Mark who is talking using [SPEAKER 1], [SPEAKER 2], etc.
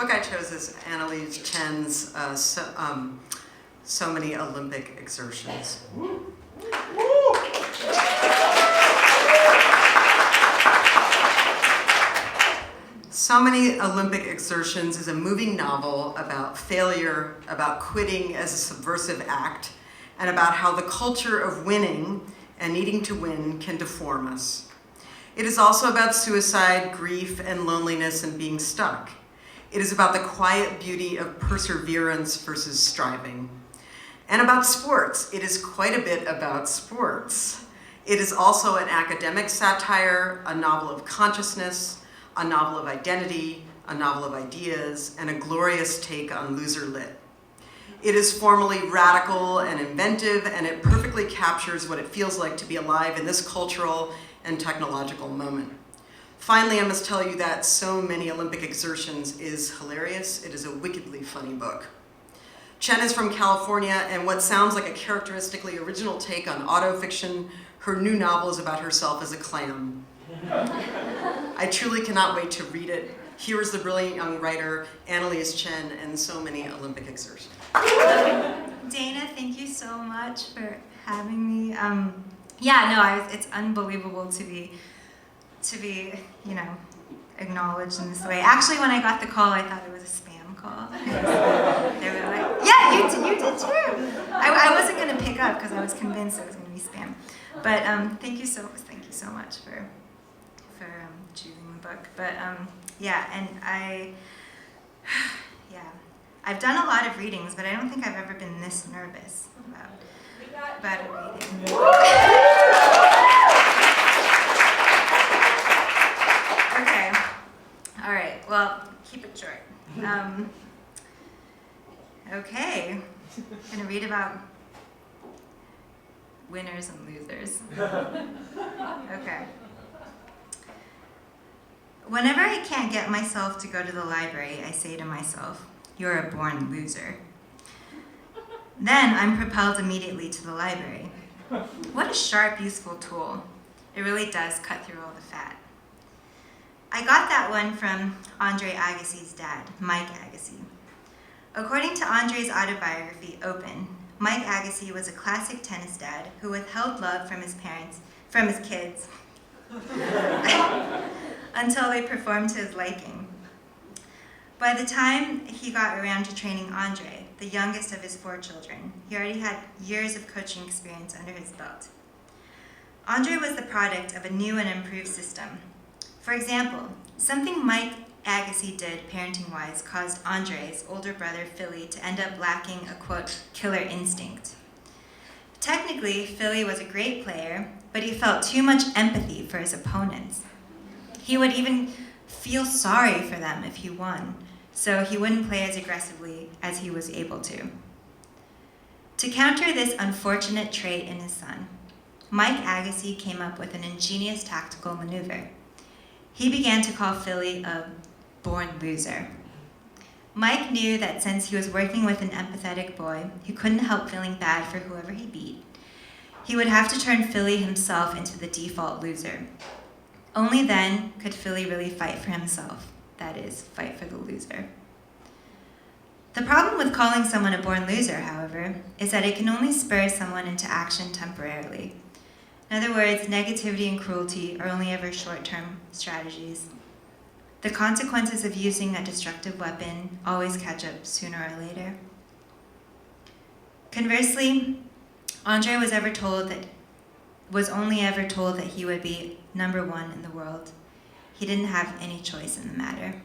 [SPEAKER 1] book I chose is Anelise Chen's So Many Olympic Exertions. So Many Olympic Exertions is a moving novel about failure, about quitting as a subversive act, and about how the culture of winning and needing to win can deform us. It is also about suicide, grief, and loneliness and being stuck. It is about the quiet beauty of perseverance versus striving. And about sports. It is quite a bit about sports. It is also an academic satire, a novel of consciousness, a novel of identity, a novel of ideas, and a glorious take on loser lit. It is formally radical and inventive, and it perfectly captures what it feels like to be alive in this cultural and technological moment. Finally, I must tell you that So Many Olympic Exertions is hilarious. It is a wickedly funny book. Chen is from California, and what sounds like a characteristically original take on autofiction, her new novel is about herself as a clam. I truly cannot wait to read it. Here is the brilliant young writer, Anelise Chen, and So Many Olympic Exertions.
[SPEAKER 2] Dana, thank you so much for having me. It's unbelievable to be, acknowledged in this way. Actually, when I got the call, I thought it was a spam call. They were like, yeah, you did too. I wasn't going to pick up because I was convinced it was going to be spam. But thank you so much for choosing the book. But I've done a lot of readings, but I don't think I've ever been this nervous about a reading. Okay. All right. Well, keep it short. Okay. I'm going to read about winners and losers. Okay. Whenever I can't get myself to go to the library, I say to myself, "You're a born loser." Then I'm propelled immediately to the library. What a sharp, useful tool. It really does cut through all the fat. I got that one from Andre Agassi's dad, Mike Agassi. According to Andre's autobiography, Open, Mike Agassi was a classic tennis dad who withheld love from his kids, until they performed to his liking. By the time he got around to training Andre, the youngest of his 4 children, he already had years of coaching experience under his belt. Andre was the product of a new and improved system. For example, something Mike Agassi did parenting-wise caused Andre's older brother, Philly, to end up lacking a, quote, killer instinct. Technically, Philly was a great player, but he felt too much empathy for his opponents. He would even feel sorry for them if he won, so he wouldn't play as aggressively as he was able to. To counter this unfortunate trait in his son, Mike Agassi came up with an ingenious tactical maneuver. He began to call Philly a born loser. Mike knew that since he was working with an empathetic boy who couldn't help feeling bad for whoever he beat, he would have to turn Philly himself into the default loser. Only then could Philly really fight for himself, that is, fight for the loser. The problem with calling someone a born loser, however, is that it can only spur someone into action temporarily. In other words, negativity and cruelty are only ever short-term strategies. The consequences of using a destructive weapon always catch up sooner or later. Conversely, Andre was only ever told that he would be number 1 in the world. He didn't have any choice in the matter.